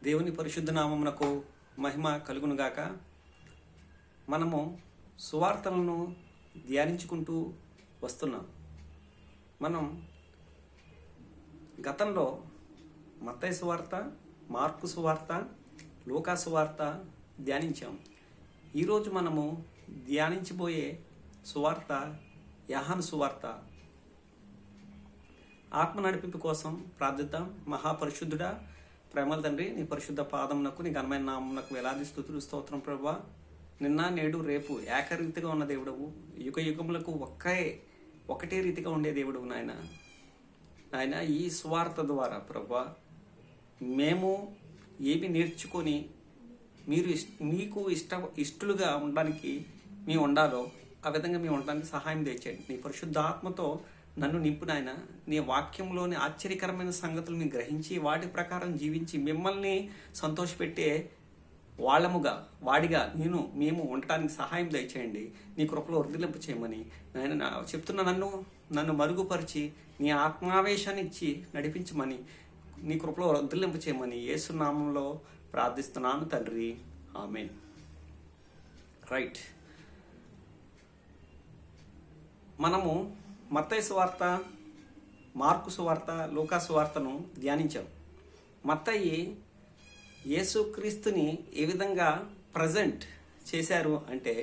దేవుని పరిశుద్ధ నామమునకు మహిమ కలుగునుగాక. మనము సువార్తలను ధ్యానించుకుంటూ వస్తున్నాం. మనం గతంలో మత్తయి సువార్త, మార్కు సువార్త, లూకా సువార్త ధ్యానించాం. ఈరోజు మనము ధ్యానించబోయే సువార్త యోహాను సువార్త. ఆత్మ నడిపింపు కోసం ప్రార్థిద్దాం. మహాపరిశుద్ధుడా, ప్రేమల తండ్రి, నీ పరిశుద్ధ పాదమునకు, నీ ఘనమైన నామమునకు వేలాది స్తుతులు స్తోత్రం ప్రభువా. నిన్న నేడు రేపు ఏకరీతిగా ఉన్న దేవుడవు, యుగ యుగములకు ఒకటే రీతిగా ఉండే దేవుడవు నాయన. ఈ స్వార్థ ద్వారా ప్రభువా మేము ఏమి నేర్చుకొని మీకు ఇష్టలుగా ఉండడానికి మేము ఉండాలో ఆ విధంగా మేము ఉండడానికి సహాయం తెచ్చేయండి. నీ పరిశుద్ధ ఆత్మతో నన్ను నింపు నాయన. నీ వాక్యంలోని ఆశ్చర్యకరమైన సంగతులను గ్రహించి వాటి ప్రకారం జీవించి మిమ్మల్ని సంతోషపెట్టే వాడిగా మేము ఉండటానికి సహాయం దయచేయండి. నీ కృపలో వర్ధిల్లింపు చేయమని నాయన చెప్తున్న నన్ను మరుగుపరిచి నీ ఆత్మావేశాన్ని ఇచ్చి నడిపించమని, నీ కృపలో వర్ధిల్లింపు చేయమని యేసు నామంలో ప్రార్థిస్తున్నాను తండ్రి, ఆమేన్. రైట్, మనము మత్తయి సువార్త, మార్కు సువార్త, లూకా సువార్తను ధ్యానించాం. మత్తయి యేసుక్రీస్తుని ఏ విధంగా ప్రజెంట్ చేశారు అంటే,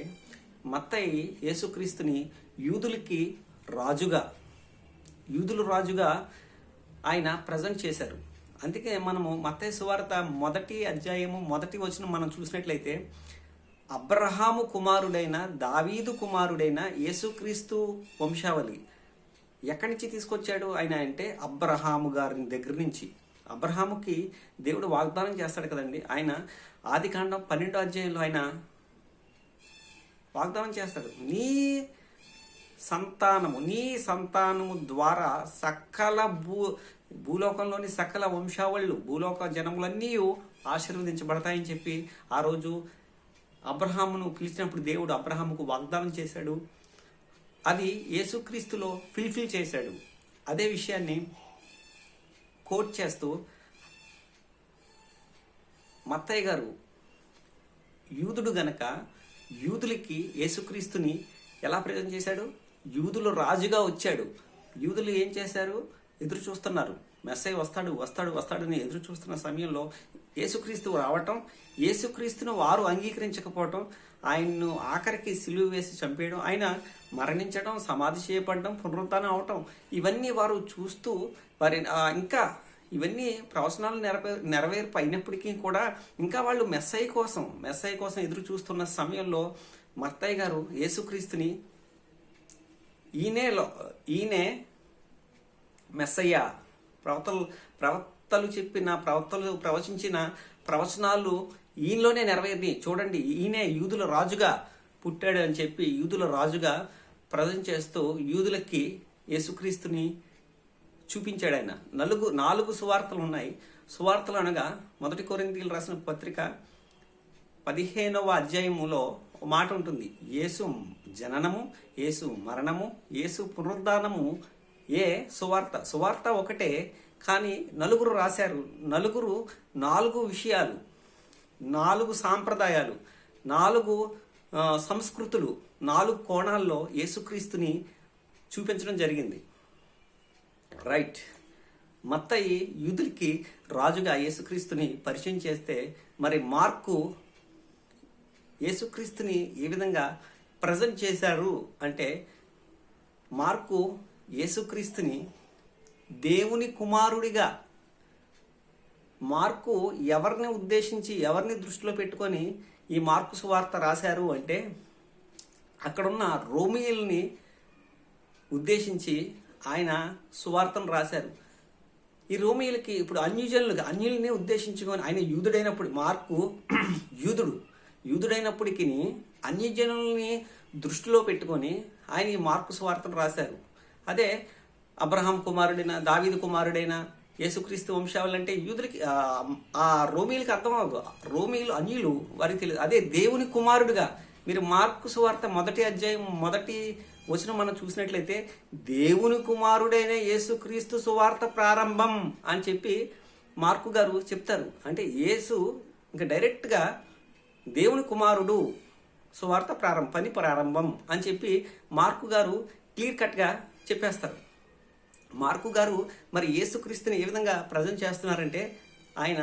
మత్తయి యేసుక్రీస్తుని యూదులు రాజుగా ఆయన ప్రజెంట్ చేశారు. అందుకే మనము మత్తయి సువార్త మొదటి అధ్యాయము మొదటి వచనం మనం చూసినట్లయితే, అబ్రహాము కుమారుడైన దావీదు కుమారుడైన యేసుక్రీస్తు వంశావళి ఎక్కడి నుంచి తీసుకొచ్చాడు ఆయన అంటే, అబ్రహాము గారి దగ్గర నుంచి. అబ్రహాముకి దేవుడు వాగ్దానం చేస్తాడు కదండి. ఆయన ఆదికాండం 12వ అధ్యాయంలో ఆయన వాగ్దానం చేస్తాడు, నీ సంతానము ద్వారా సకల భూలోకంలోని సకల వంశావళులు, భూలోక జనములన్నీ ఆశీర్వదించబడతాయని చెప్పి ఆ రోజు అబ్రహామును పిలిచినప్పుడు దేవుడు అబ్రహాముకు వాగ్దానం చేశాడు. అది యేసుక్రీస్తులో ఫిల్ఫిల్ చేశాడు. అదే విషయాన్ని కోట్ చేస్తూ మత్తయ్య గారు యూదుడు గనక యూదులకి యేసుక్రీస్తుని ఎలా ప్రజెంట్ చేశాడు? యూదులు రాజుగా వచ్చాడు. యూదులు ఏం చేశారు? ఎదురు చూస్తున్నారు. మెస్సయ్య వస్తాడని ఎదురు చూస్తున్న సమయంలో యేసుక్రీస్తు రావటం, యేసుక్రీస్తును వారు అంగీకరించకపోవటం, ఆయన్ను ఆఖరికి సిలువ వేసి చంపేయడం, ఆయన మరణించడం, సమాధి చేయబడడం, పునరుత్థానం అవటం, ఇవన్నీ వారు చూస్తూ వారి ఇంకా ఇవన్నీ ప్రవచనాలు నెరవేర్పు అయినప్పటికీ కూడా ఇంకా వాళ్ళు మెస్సయ్య కోసం ఎదురు చూస్తున్న సమయంలో మత్తయ్య గారు యేసుక్రీస్తుని ఈయనే మెస్సయ్య, ప్రవక్తలు ప్రవచించిన ప్రవచనాలు ఈయనలోనే నెరవేరి చూడండి, ఈయనే యూదుల రాజుగా పుట్టాడు అని చెప్పి యూదుల రాజుగా ప్రజెంట్ చేస్తూ యూదులకి యేసుక్రీస్తుని చూపించాడు ఆయన. 4 సువార్తలు ఉన్నాయి. సువార్తలు అనగా 1 కొరింథీయులకు రాసిన పత్రిక 15వ అధ్యాయములో ఒక మాట ఉంటుంది, యేసు జననము, యేసు మరణము, యేసు పునరుద్ధానము సువార్త ఒకటే, కానీ 4 రాశారు. 4 విషయాలు, 4 సాంప్రదాయాలు, 4 సంస్కృతులు, 4 కోణాల్లో యేసుక్రీస్తుని చూపించడం జరిగింది. రైట్, మత్తయి యూదులకి రాజుగా యేసుక్రీస్తుని పరిచయం చేస్తే, మరి మార్కు యేసుక్రీస్తుని ఏ విధంగా ప్రజెంట్ చేశారు అంటే, మార్కు యేసుక్రీస్తుని దేవుని కుమారుడిగా, మార్కు ఎవరిని ఉద్దేశించి ఎవరిని దృష్టిలో పెట్టుకొని ఈ మార్కు సువార్త రాశారు అంటే, అక్కడున్న రోమియోల్ని ఉద్దేశించి ఆయన సువార్తను రాశారు. ఈ రోమియోలకి ఇప్పుడు అన్యుల్ని ఉద్దేశించుకొని, ఆయన యూదుడైనప్పుడు, మార్కు యూదుడైనప్పటికీ అన్యజనుల్ని దృష్టిలో పెట్టుకొని ఆయన ఈ మార్కు సువార్తను రాశారు. అదే అబ్రహాం కుమారుడైన, దావీదు కుమారుడైన యేసుక్రీస్తు వంశావళి అంటే యూదులకి, ఆ రోమియోలకి అర్థం అవ్వదు. రోమియోలు అన్యులు, వారికి తెలియదు. అదే దేవుని కుమారుడుగా మీరు మార్కు సువార్త 1వ అధ్యాయం 1వ వచనం మనం చూసినట్లయితే, దేవుని కుమారుడైన యేసుక్రీస్తు సువార్త ప్రారంభం అని చెప్పి మార్కు గారు చెప్తారు. అంటే యేసు ఇంకా డైరెక్ట్గా దేవుని కుమారుడు, సువార్త పని ప్రారంభం అని చెప్పి మార్కు గారు క్లియర్ కట్గా చెప్పేస్తారు. మార్కు గారు మరి యేసుక్రీస్తుని ఏ విధంగా ప్రజెంట్ చేస్తున్నారంటే, ఆయన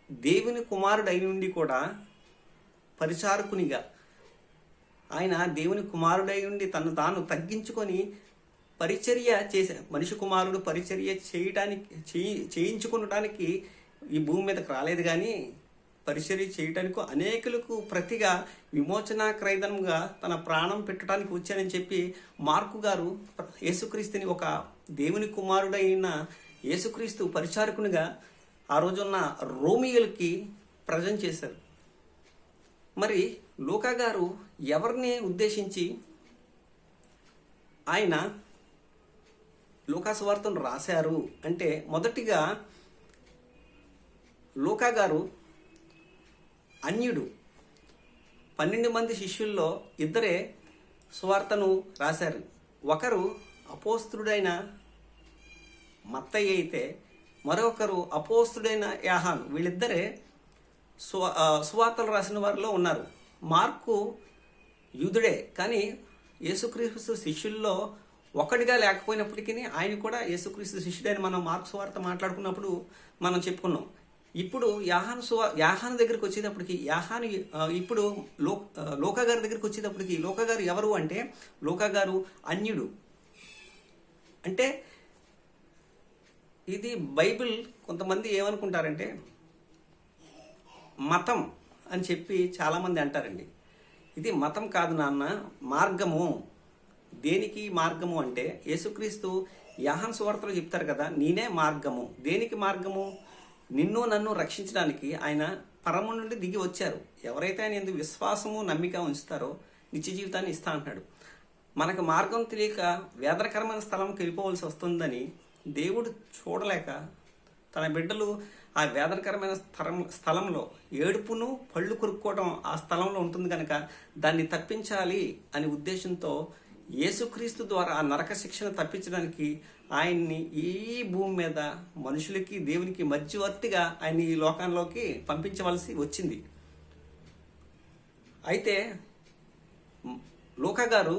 దేవుని కుమారుడు అయి ఉండి కూడా పరిచారకునిగా, ఆయన దేవుని కుమారుడై ఉండి తను తాను తగ్గించుకొని పరిచర్య చేసే మనిషి కుమారుడు పరిచర్య చేయించుకునడానికి ఈ భూమి మీదకి రాలేదు, కానీ పరిచర్య చేయటానికి అనేకులకు ప్రతిగా విమోచన క్రైదనంగా తన ప్రాణం పెట్టడానికి వచ్చానని చెప్పి మార్కు గారు యేసుక్రీస్తుని ఒక దేవుని కుమారుడైన యేసుక్రీస్తు పరిచారకునిగా ఆ రోజున్న రోమియోలకి ప్రజెంట్ చేశారు. మరి లూకా గారు ఎవరిని ఉద్దేశించి ఆయన లూకా సువార్తను రాశారు అంటే, మొదటిగా లూకా గారు అన్యుడు. 12 మంది శిష్యుల్లో ఇద్దరే సువార్తను రాశారు. ఒకరు అపోస్తుడైన మత్తయి అయితే మరొకరు అపోస్తుడైన యోహాను. వీళ్ళిద్దరే సువార్తలు రాసిన వారిలో ఉన్నారు. మార్కు యూదుడే, కానీ యేసుక్రీస్తు శిష్యుల్లో ఒకటిగా లేకపోయినప్పటికీ ఆయన కూడా యేసుక్రీస్తు శిష్యుడని మనం మార్కు సువార్త మాట్లాడుకున్నప్పుడు మనం చెప్పుకున్నాం. ఇప్పుడు యాహాను దగ్గరికి వచ్చేటప్పటికి ఇప్పుడు లోకా గారి దగ్గరికి వచ్చేటప్పటికి లోకా గారు ఎవరు అంటే, లోకా గారు అన్యుడు. అంటే ఇది బైబిల్ కొంతమంది ఏమనుకుంటారంటే మతం అని చెప్పి చాలామంది అంటారండి. ఇది మతం కాదు నాన్న, మార్గము. దేనికి మార్గము అంటే, యేసుక్రీస్తు యోహాను సువార్తలో చెప్తారు కదా, నేనే మార్గము. దేనికి మార్గము? నిన్ను నన్ను రక్షించడానికి ఆయన పరము నుండి దిగి వచ్చారు. ఎవరైతే ఆయన ఎందుకు విశ్వాసము నమ్మిక ఉంచుతారో నిత్య జీవితాన్ని ఇస్తా అంటున్నాడు. మనకు మార్గం తెలియక వేదనకరమైన స్థలంకి వెళ్ళిపోవలసి వస్తుందని దేవుడు చూడలేక తన బిడ్డలు ఆ వేదనకరమైన స్థలంలో ఏడుపును పళ్ళు కొరుక్కోవడం ఆ స్థలంలో ఉంటుంది కనుక దాన్ని తప్పించాలి అనే ఉద్దేశంతో యేసుక్రీస్తు ద్వారా ఆ నరక శిక్షను తప్పించడానికి ఆయన్ని ఈ భూమి మీద మనుషులకి దేవునికి మధ్యవర్తిగా ఆయన ఈ లోకంలోకి పంపించవలసి వచ్చింది. అయితే లూకా గారు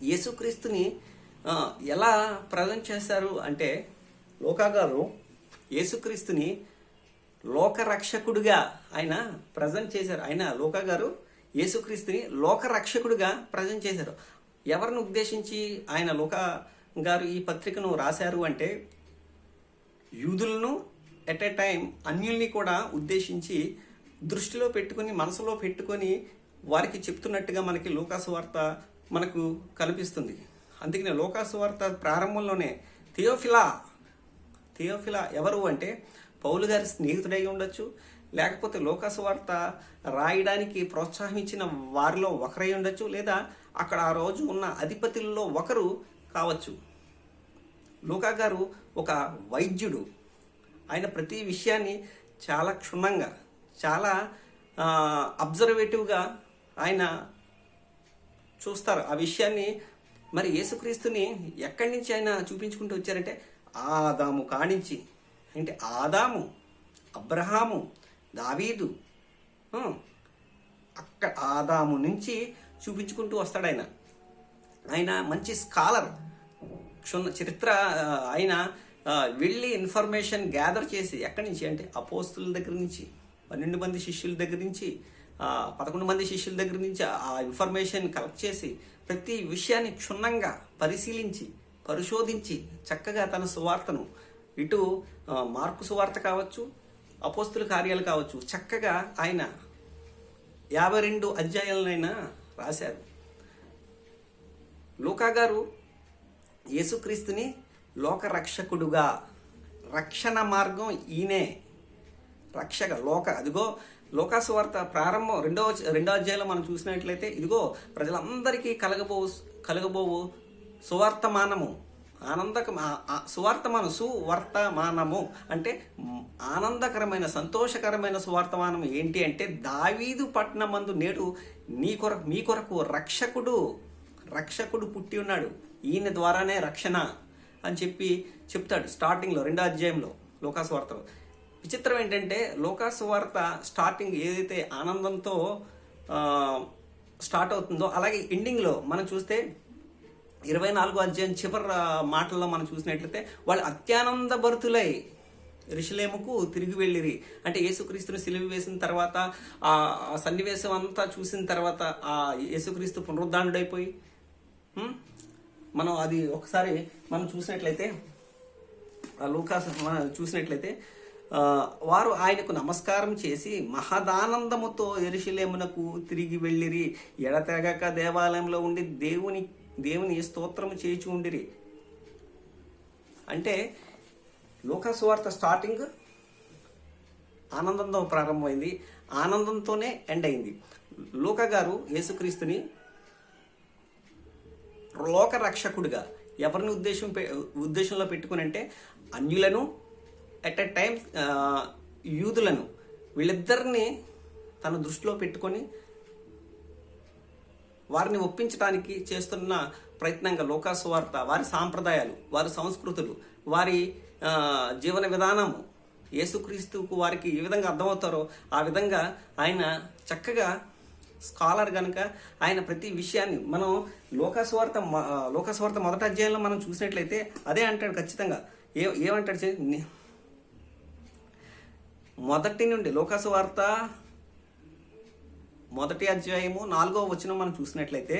యేసుక్రీస్తుని ఎలా ప్రజెంట్ చేశారు అంటే, లూకా గారు యేసుక్రీస్తుని లోకరక్షకుడిగా ఆయన ప్రజెంట్ చేశారు. లూకా గారు యేసుక్రీస్తుని లోకరక్షకుడిగా ప్రజెంట్ చేశారు. ఎవరిని ఉద్దేశించి ఆయన లూకా గారు ఈ పత్రికను రాశారు అంటే, యూదులను ఎట్ ఏ టైం అన్యుల్ని కూడా ఉద్దేశించి దృష్టిలో పెట్టుకొని మనసులో పెట్టుకొని వారికి చెప్తున్నట్టుగా మనకి లూకా సువార్త మనకు కనిపిస్తుంది. అందుకనే లూకా సువార్త ప్రారంభంలోనే థియోఫిలా ఎవరు అంటే పౌలు గారి స్నేహితుడై ఉండొచ్చు, లేకపోతే లూకా సువార్త రాయడానికి ప్రోత్సాహించిన వారిలో ఒకరై ఉండొచ్చు, లేదా అక్కడ ఆ రోజు ఉన్న అధిపతుల్లో ఒకరు కావచ్చు. లూకా గారు ఒక వైద్యుడు. ఆయన ప్రతి విషయాన్ని చాలా క్షుణ్ణంగా, చాలా అబ్జర్వేటివ్గా ఆయన చూస్తారు ఆ విషయాన్ని. మరి యేసుక్రీస్తుని ఎక్కడి నుంచి ఆయన చూపించుకుంటూ వచ్చారంటే, ఆదాము కానించి, అంటే ఆదాము, అబ్రహాము, దావీదు, అక్కడ ఆదాము నుంచి చూపించుకుంటూ వస్తాడు ఆయన. ఆయన మంచి స్కాలర్, చరిత్ర. ఆయన వెళ్ళి ఇన్ఫర్మేషన్ గ్యాదర్ చేసి ఎక్కడి నుంచి అంటే అపోస్తుల దగ్గర నుంచి, 12 మంది శిష్యుల దగ్గర నుంచి, 11 మంది శిష్యుల దగ్గర నుంచి ఆ ఇన్ఫర్మేషన్ కలెక్ట్ చేసి ప్రతి విషయాన్ని క్షుణ్ణంగా పరిశీలించి పరిశోధించి చక్కగా తన సువార్తను, ఇటు మార్కు సువార్త కావచ్చు, అపోస్తుల కార్యాలు కావచ్చు, చక్కగా ఆయన 52 అధ్యాయాలనైనా రాశారు. లూకా గారు యేసుక్రీస్తుని లోకరక్షకుడుగా, రక్షణ మార్గం ఈయనే, రక్షక అదిగో లూకా సువార్త ప్రారంభం రెండో అధ్యాయంలో మనం చూసినట్లయితే, ఇదిగో ప్రజలందరికీ కలగబోవు సువర్తమానము, సువర్తమానము అంటే ఆనందకరమైన సంతోషకరమైన సువార్తమానం ఏంటి అంటే, దావీదు పట్టణమందు నేడు మీ కొరకు రక్షకుడు పుట్టి ఉన్నాడు, ఈయన ద్వారానే రక్షణ అని చెప్తాడు స్టార్టింగ్లో 2వ అధ్యాయంలో లూకా సువార్తలో. విచిత్రం ఏంటంటే లోకాసు వార్త స్టార్టింగ్ ఏదైతే ఆనందంతో స్టార్ట్ అవుతుందో అలాగే ఎండింగ్లో మనం చూస్తే 24 అధ్యాయం చివరి మాటల్లో మనం చూసినట్లయితే వాళ్ళు అత్యానంద భరితులై యెరూషలేముకు తిరిగి వెళ్ళిరి. అంటే యేసుక్రీస్తుని సిలువ వేసిన తర్వాత ఆ సన్నివేశం అంతా చూసిన తర్వాత ఆ యేసుక్రీస్తు పునరుద్ధానుడైపోయి మనం అది ఒకసారి మనం చూసినట్లయితే లూకాసు మనం చూసినట్లయితే వారు ఆయనకు నమస్కారం చేసి మహదానందముతో యెరూషలేమునకు తిరిగి వెళ్ళిరి. ఎడతెగక దేవాలయంలో ఉండి దేవుని స్తోత్రము చేయించి ఉండిరి. అంటే లూకాసు వార్త స్టార్టింగ్ ఆనందంతో ప్రారంభమైంది, ఆనందంతోనే ఎండ్ అయింది. లూకా గారు యేసుక్రీస్తుని లోక రక్షకుడిగా ఎవరిని ఉద్దేశంలో పెట్టుకుని అంటే అన్యులను ఎట్ ఎ టైం యూదులను వీళ్ళిద్దరిని తన దృష్టిలో పెట్టుకొని వారిని ఒప్పించడానికి చేస్తున్న ప్రయత్నంగా లూకాసు వార్త వారి సాంప్రదాయాలు, వారి సంస్కృతులు, వారి జీవన విధానము యేసుక్రీస్తుకు వారికి ఏ విధంగా అర్థమవుతారో ఆ విధంగా ఆయన చక్కగా స్కాలర్ కనుక ఆయన ప్రతి విషయాన్ని మనం లూకాసు వార్త మొదటి అధ్యాయంలో మనం చూసినట్లయితే అదే అంటాడు ఖచ్చితంగా. ఏమంటాడు మొదటి నుండి లూకాసు వార్త మొదటి అధ్యాయము 4వ వచనం మనం చూసినట్లయితే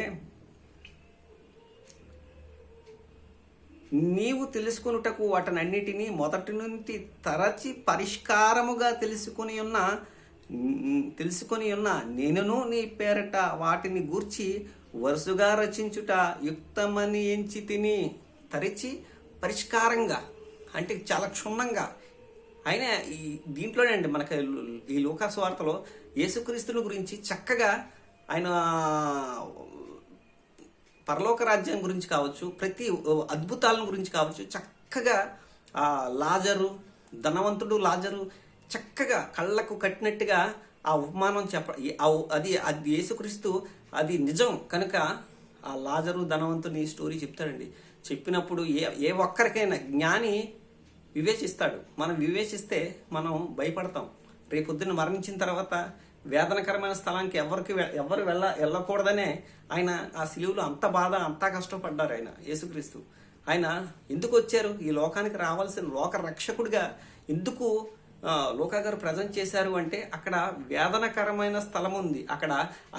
నీవు తెలుసుకొనుటకు వాటనన్నిటినీ మొదటి నుండి తరచి పరిష్కారముగా తెలుసుకొని ఉన్న నేనును నీ పేరట వాటిని గూర్చి వరుసగా రచించుట యుక్తమని ఎంచి తిని. తరిచి పరిష్కారంగా అంటే చాలా క్షుణ్ణంగా ఆయన దీంట్లోనే అండి మనకి ఈ లూకాసు వార్తలో యేసుక్రీస్తుని గురించి చక్కగా ఆయన పరలోక రాజ్యం గురించి కావచ్చు, ప్రతి అద్భుతాలను గురించి కావచ్చు చక్కగా లాజరు, ధనవంతుడు లాజరు చక్కగా కళ్ళకు కట్టినట్టుగా ఆ ఉపమానం అది యేసుక్రీస్తు అది నిజం కనుక ఆ లాజరు ధనవంతుని స్టోరీ చెప్తాడండి. చెప్పినప్పుడు ఏ ఒక్కరికైనా జ్ఞాని వివేచిస్తాడు. మనం వివేచిస్తే మనం భయపడతాం. రేపొద్దున మరణించిన తర్వాత వేదనకరమైన స్థలానికి ఎవరు వెళ్ళకూడదనే ఆయన ఆ సిలువలో అంత బాధ అంతా కష్టపడ్డారు. ఆయన యేసుక్రీస్తు ఆయన ఎందుకు వచ్చారు, ఈ లోకానికి రావాల్సిన లోక రక్షకుడిగా ఎందుకు లూకా గారు ప్రజెంట్ చేశారు అంటే అక్కడ వేదనకరమైన స్థలం ఉంది, అక్కడ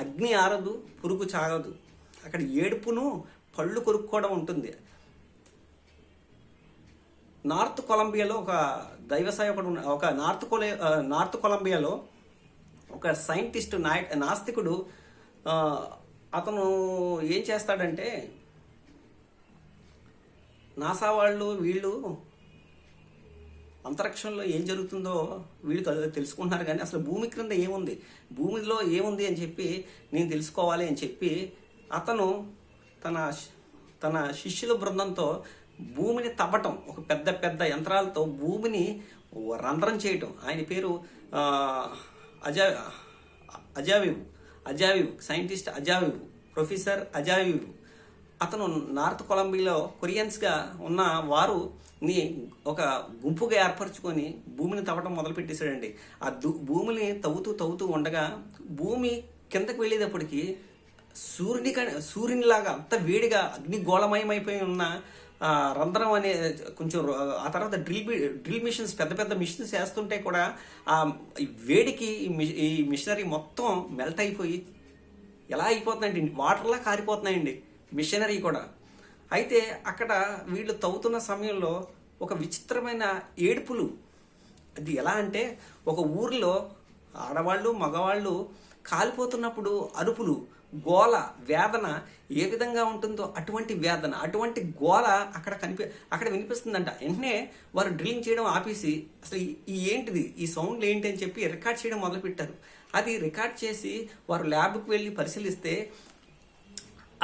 అగ్ని ఆరదు, పురుగు చాగదు, అక్కడ ఏడుపును పళ్ళు కొరుక్కోవడం ఉంటుంది. నార్త్ కొలంబియాలో ఒక దైవ సేవకుడు ఒక నార్త్ కొలంబియాలో ఒక సైంటిస్ట్ నాస్తికుడు అతను ఏం చేస్తాడంటే నాసా వీళ్ళు అంతరిక్షంలో ఏం జరుగుతుందో వీళ్ళు తెలుసుకుంటున్నారు కానీ అసలు భూమి క్రింద ఏముంది, భూమిలో ఏముంది అని చెప్పి నేను తెలుసుకోవాలి అని చెప్పి అతను తన శిష్యుల బృందంతో భూమిని తవ్వటం, ఒక పెద్ద పెద్ద యంత్రాలతో భూమిని రంధ్రం చేయటం. ఆయన పేరు అజావివ్ సైంటిస్ట్ ప్రొఫెసర్ అజావివ్. అతను నార్త్ కొలంబియాలో కొరియన్స్గా ఉన్న వారుని ఒక గుంపుగా ఏర్పరచుకొని భూమిని తవ్వటం మొదలుపెట్టేశాడండి. ఆ భూమిని తవ్వుతూ ఉండగా భూమి కిందకి వెళ్ళేటప్పటికి సూర్యునిలాగా అంత వేడిగా అగ్నిగోళమయమైపోయి ఉన్న రంధ్రం అనే కొంచెం ఆ తర్వాత డ్రిల్ మిషన్స్ పెద్ద పెద్ద మిషన్స్ వేస్తుంటే కూడా ఆ వేడికి ఈ మిషనరీ మొత్తం మెల్ట్ అయిపోయి ఎలా అయిపోతుందండి, వాటర్లా కారిపోతున్నాయండి మిషనరీ కూడా. అయితే అక్కడ వీళ్ళు తవ్వుతున్న సమయంలో ఒక విచిత్రమైన ఏడుపులు. అది ఎలా అంటే ఒక ఊరిలో ఆడవాళ్ళు మగవాళ్ళు కాలిపోతున్నప్పుడు అరుపులు, గోల, వేదన ఏ విధంగా ఉంటుందో అటువంటి వేదన, అటువంటి గోల అక్కడ వినిపిస్తుందంట. వెంటనే వారు డ్రిల్లింగ్ చేయడం ఆపేసి అసలు ఏంటిది, ఈ సౌండ్లు ఏంటి అని చెప్పి రికార్డ్ చేయడం మొదలుపెట్టారు. అది రికార్డ్ చేసి వారు ల్యాబ్కి వెళ్ళి పరిశీలిస్తే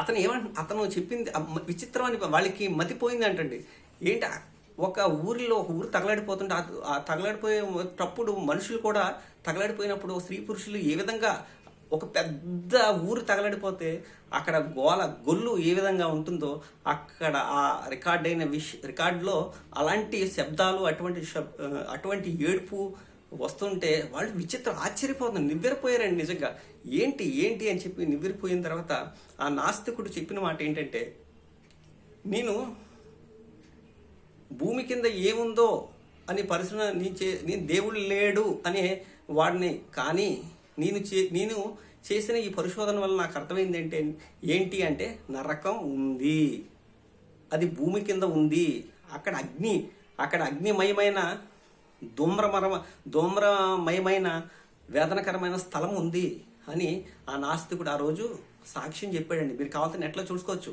అతను చెప్పింది విచిత్రం అని వాళ్ళకి మతిపోయింది అంటండి. ఏంటి ఒక ఊరిలో ఒక ఊరు తగలాడిపోతుంటే ఆ తగలాడిపోయేటప్పుడు మనుషులు కూడా తగలాడిపోయినప్పుడు స్త్రీ పురుషులు ఏ విధంగా ఒక పెద్ద ఊరు తగలడిపోతే అక్కడ గొల్లు ఏ విధంగా ఉంటుందో అక్కడ ఆ రికార్డులో అలాంటి శబ్దాలు, అటువంటి ఏడుపు వస్తుంటే వాళ్ళు ఆశ్చర్యపోతున్నారు, నివ్వెరపోయారండి నిజంగా. ఏంటి అని చెప్పి నివ్వెరపోయిన తర్వాత ఆ నాస్తికుడు చెప్పిన మాట ఏంటంటే, నేను భూమి కింద ఏముందో అని పరిశీలన నేను దేవుడు లేడు అనే వాడిని, కానీ నేను చేసిన ఈ పరిశోధన వల్ల నాకు అర్థమైంది ఏంటి అంటే నరకం ఉంది, అది భూమి కింద ఉంది, అక్కడ అగ్నిమయమైన ధూమ్రమయమైన వేదనకరమైన స్థలం ఉంది అని ఆ నాస్తికుడు ఆ రోజు సాక్ష్యం చెప్పాడండి. మీరు కావాల్సిన నెట్లో చూసుకోవచ్చు.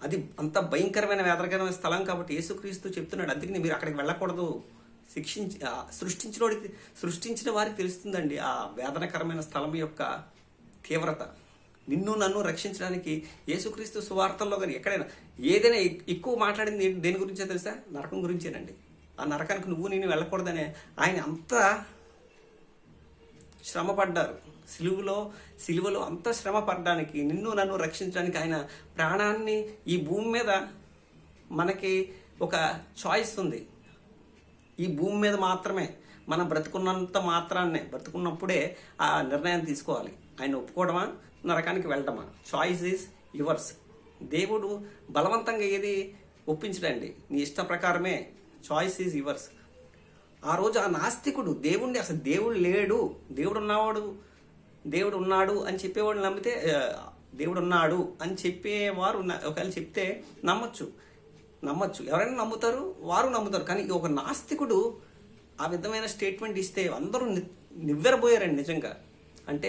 అది అంత భయంకరమైన వేదనకరమైన స్థలం కాబట్టి యేసుక్రీస్తు చెప్తున్నాడు, అందుకని మీరు అక్కడికి వెళ్ళకూడదు. సృష్టించిన వారికి తెలుస్తుందండి ఆ వేదనకరమైన స్థలం యొక్క తీవ్రత. నిన్ను నన్ను రక్షించడానికి యేసుక్రీస్తు సువార్తల్లో కానీ ఎక్కడైనా ఏదైనా ఎక్కువ మాట్లాడింది దేని గురించో తెలుసా? నరకం గురించేనండి. ఆ నరకానికి నేను వెళ్ళకూడదనే ఆయన అంతా శ్రమ పడ్డారు. సిలువలో అంత శ్రమ పడ్డానికి, నిన్ను నన్ను రక్షించడానికి ఆయన ప్రాణాన్ని ఈ భూమి మీద మనకి ఒక చాయిస్ ఉంది. ఈ భూమి మీద మాత్రమే మనం బ్రతుకున్నప్పుడే ఆ నిర్ణయం తీసుకోవాలి. ఆయన ఒప్పుకోవడమా, నరకానికి వెళ్ళడమా? Choice is yours. దేవుడు బలవంతంగా ఏది ఒప్పించడండి, నీ ఇష్ట ప్రకారమే. Choice is yours. ఆ రోజు ఆ నాస్తికుడు అసలు దేవుడు లేడు, దేవుడు ఉన్నాడు అని చెప్పేవాడు నమ్మితే, దేవుడు ఉన్నాడు అని చెప్పేవారు ఒకవేళ చెప్తే నమ్మచ్చు. ఎవరైనా నమ్ముతారు, వారు నమ్ముతారు. కానీ ఒక నాస్తికుడు ఆ విధమైన స్టేట్మెంట్ ఇస్తే అందరూ నివ్వెరబోయారండి నిజంగా. అంటే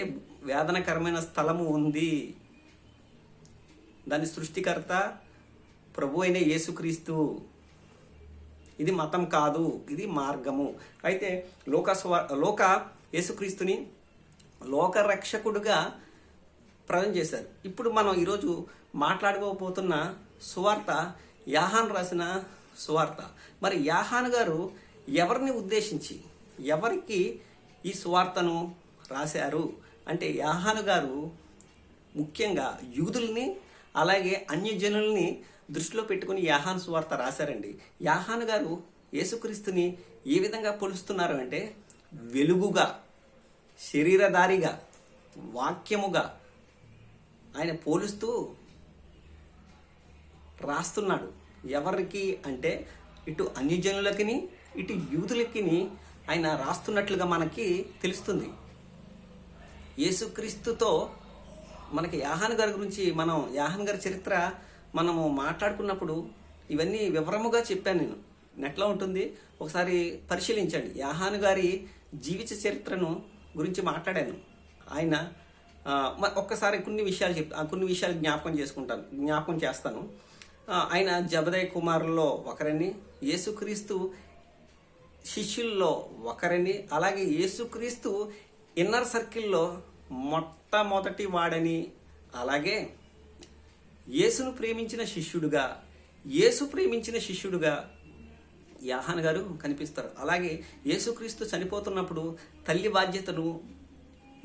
వేదనకరమైన స్థలము ఉంది, దాని సృష్టికర్త ప్రభు అయిన యేసుక్రీస్తు. ఇది మతం కాదు, ఇది మార్గము. అయితే లోక యేసుక్రీస్తుని లోకరక్షకుడుగా ప్రజెంట్ చేశారు. ఇప్పుడు మనం ఈరోజు మాట్లాడుకోబోతున్న సువార్త యోహాను రాసిన సువార్త. మరి యోహాను గారు ఎవరిని ఉద్దేశించి, ఎవరికి ఈ సువార్తను రాశారు అంటే, యోహాను గారు ముఖ్యంగా యూదుల్ని అలాగే అన్యజనుల్ని దృష్టిలో పెట్టుకుని యోహాను సువార్త రాశారండి. యోహాను గారు యేసుక్రీస్తుని ఏ విధంగా పోలుస్తున్నారు అంటే, వెలుగుగా, శరీరధారిగా, వాక్యముగా ఆయన పోలుస్తూ రాస్తున్నాడు. ఎవరికి అంటే, ఇటు అన్యజనులకిని ఇటు యూదులకి ఆయన రాస్తున్నట్లుగా మనకి తెలుస్తుంది. యేసుక్రీస్తుతో మనకి యోహాను గారి గురించి, యోహాను గారి చరిత్ర మనము మాట్లాడుకున్నప్పుడు ఇవన్నీ వివరముగా చెప్పాను. నేను నెట్లో ఉంటుంది, ఒకసారి పరిశీలించండి. యోహాను గారి జీవిత చరిత్రను గురించి మాట్లాడాను. ఆయన ఒక్కసారి కొన్ని విషయాలు జ్ఞాపకం చేస్తాను. ఆయన జబదయి కుమారుల్లో ఒకరని, యేసుక్రీస్తు శిష్యుల్లో ఒకరని, అలాగే యేసుక్రీస్తు ఇన్నర్ సర్కిల్లో మొట్టమొదటి వాడని, అలాగే యేసును ప్రేమించిన శిష్యుడుగా యోహాను గారు కనిపిస్తారు. అలాగే యేసుక్రీస్తు చనిపోతున్నప్పుడు తల్లి బాధ్యతను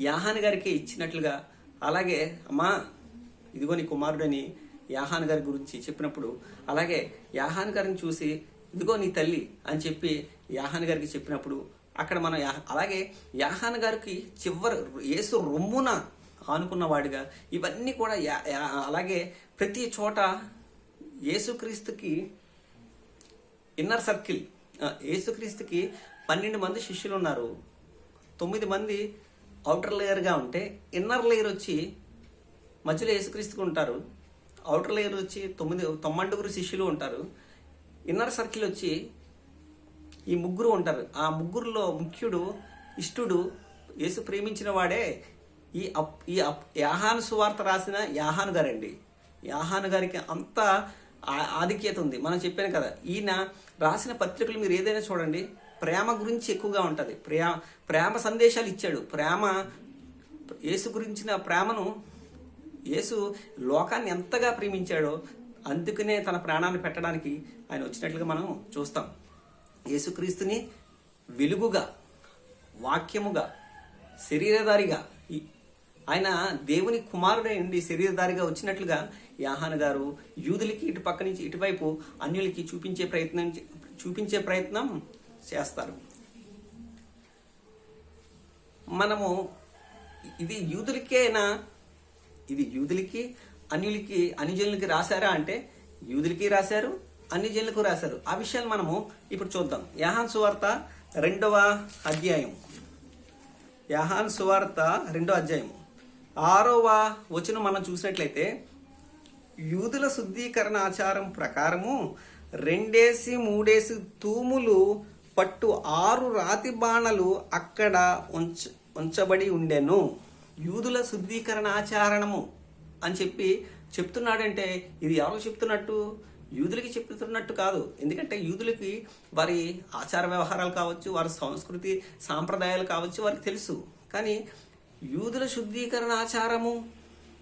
యోహాను గారికి ఇచ్చినట్లుగా, అలాగే అమ్మా ఇదిగో నీ కుమారుడని యోహాను గారి గురించి చెప్పినప్పుడు, అలాగే యోహాను గారిని చూసి ఇదిగో నీ తల్లి అని చెప్పి యోహాను గారికి చెప్పినప్పుడు, అక్కడ మనం అలాగే యోహాను గారికి యేసు రొమ్మున ఆనుకున్నవాడిగా, ఇవన్నీ కూడా అలాగే ప్రతి చోట యేసుక్రీస్తుకి ఇన్నర్ సర్కిల్, యేసుక్రీస్తుకి 12 మంది శిష్యులు ఉన్నారు. 9 మంది అవుటర్ లేయర్గా ఉంటే, ఇన్నర్ లేయర్ వచ్చి మధ్యలో యేసుక్రీస్తుకు ఉంటారు. అవుటర్ లేయర్ వచ్చి 9 శిష్యులు ఉంటారు. ఇన్నర్ సర్కిల్ వచ్చి ఈ 3 ఉంటారు. ఆ 3లో ముఖ్యుడు, ఇష్టుడు, యేసు ప్రేమించిన వాడే ఈ యోహాను సువార్త రాసిన యోహాను గారండి. యోహాను గారికి అంత ఆధిక్యత ఉంది. మనం చెప్పాను కదా, ఈయన రాసిన పత్రికలు మీరు ఏదైనా చూడండి, ప్రేమ గురించి ఎక్కువగా ఉంటుంది. ప్రేమ సందేశాలు ఇచ్చాడు. యేసు గురించిన ప్రేమను, యేసు లోకాన్ని ఎంతగా ప్రేమించాడో అందుకనే తన ప్రాణాన్ని పెట్టడానికి ఆయన వచ్చినట్లుగా మనం చూస్తాం. యేసుక్రీస్తుని వెలుగుగా, వాక్యముగా, శరీరధారిగా ఆయన దేవుని కుమారుడై ఉండి శరీరధారిగా వచ్చినట్లుగా యాహాను గారు యూదులకి ఇటు పక్క నుంచి ఇటువైపు అన్యులకి చూపించే ప్రయత్నం చేస్తారు. మనము ఇది యూదులకేనా, ఇది యూదులకి అన్యులకి అన్యజనులకి రాశారా అంటే యూదులకి రాశారు, అన్యజనులకు రాశారు. ఆ విషయాలు మనము ఇప్పుడు చూద్దాం. యోహాను సువార్త 2వ అధ్యాయం, యోహాను సువార్త 2వ అధ్యాయం 6వ వచనం మనం చూసినట్లయితే, యూదుల శుద్ధీకరణ ఆచారం ప్రకారము 2-3 తూములు పట్టు 6 రాతి బాణలు అక్కడ ఉంచబడి ఉండెను. యూదుల శుద్ధీకరణ ఆచారణము అని చెప్తున్నాడంటే ఇది ఎవరికి చెప్తున్నట్టు? యూదులకి చెప్తున్నట్టు కాదు. ఎందుకంటే యూదులకి వారి ఆచార వ్యవహారాలు కావచ్చు, వారి సంస్కృతి సాంప్రదాయాలు కావచ్చు, వారికి తెలుసు. కానీ యూదుల శుద్ధీకరణ ఆచారము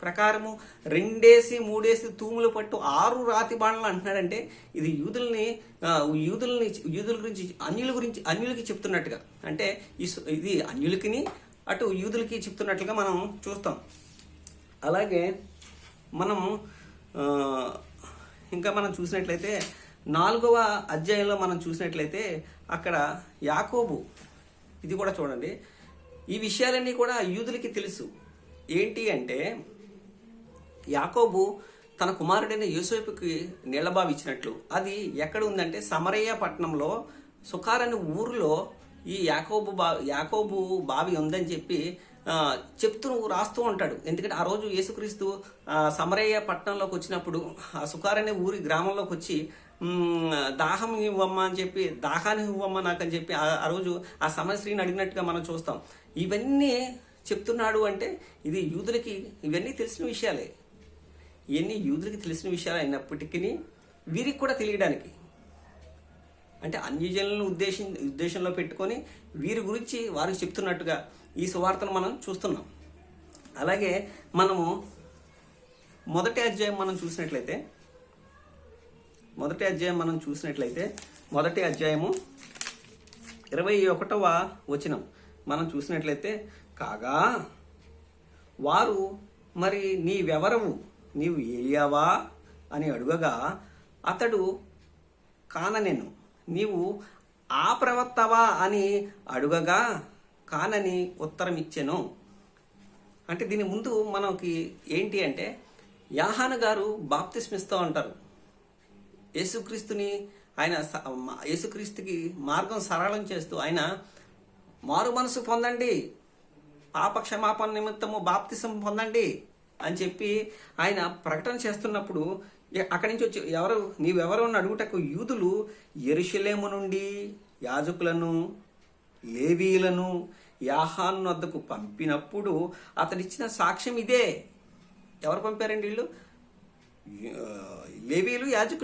ప్రకారము 2-3 తూములు పట్టు 6 రాతి బాణలు అంటున్నాడంటే ఇది యూదుల గురించి అన్యులకి చెప్తున్నట్టుగా, అంటే ఇది అన్యులకిని అటు యూదులకి చెప్తున్నట్లుగా మనం చూస్తాం. అలాగే మనం ఇంకా మనం చూసినట్లయితే 4వ అధ్యాయంలో మనం చూసినట్లయితే అక్కడ యాకోబు, ఇది కూడా చూడండి, ఈ విషయాలన్నీ కూడా యూదులకి తెలుసు. ఏంటి అంటే యాకోబు తన కుమారుడైన యోసేపుకి నీళ్లబావి ఇచ్చినట్లు, అది ఎక్కడ ఉందంటే సమరయ్య పట్టణంలో సుకార్ అనే ఊరిలో ఈ యాకోబు బావి ఉందని చెప్పి రాస్తూ ఉంటాడు. ఎందుకంటే ఆ రోజు యేసుక్రీస్తు సమరయ్య పట్టణంలోకి వచ్చినప్పుడు ఆ సుకార్ అనే ఊరి గ్రామంలోకి వచ్చి దాహం ఇవ్వమ్మ అని చెప్పి, దాహాన్ని ఇవ్వమ్మ నాకని చెప్పి ఆ రోజు ఆ సమస్యని అడిగినట్టుగా మనం చూస్తాం. ఇవన్నీ చెప్తున్నాడు అంటే ఇది యూదులకి ఇవన్నీ తెలిసిన విషయాలే. ఇవన్నీ యూదులకి తెలిసిన విషయాలు అయినప్పటికీ వీరికి కూడా తెలియడానికి, అంటే అన్యజనులను ఉద్దేశంలో పెట్టుకొని వీరి గురించి వారికి చెప్తున్నట్టుగా ఈ సువార్తను మనం చూస్తున్నాం. అలాగే మనము మొదటి అధ్యాయం మనం చూసినట్లయితే మొదటి అధ్యాయము 21వ వచనం మనం చూసినట్లయితే, కాగా వారు మరి నీవెవరవు, నీవు ఏలియావా అని అడుగగా అతడు కాననెను. నీవు ఆ ప్రవక్తవా అని అడుగగా కానని ఉత్తరం ఇచ్చెను. అంటే దీని ముందు మనకి ఏంటి అంటే యాహాను గారు బాప్తిస్మిస్తూ ఉంటారు. యేసుక్రీస్తుకి మార్గం సరళం చేస్తూ ఆయన మారు మనసు పొందండి, పాప క్షమాపణ నిమిత్తము బాప్తిసం పొందండి అని చెప్పి ఆయన ప్రకటన చేస్తున్నప్పుడు అక్కడి నుంచి వచ్చి నీవెవరు అని అడుగుటకు యూదులు యెరూషలేము నుండి యాజకులను లేవీలను యాహాను వద్దకు పంపినప్పుడు అతడిచ్చిన సాక్ష్యం ఇదే. ఎవరు పంపారండి? వీళ్ళు లేవీలు, యాజకులు.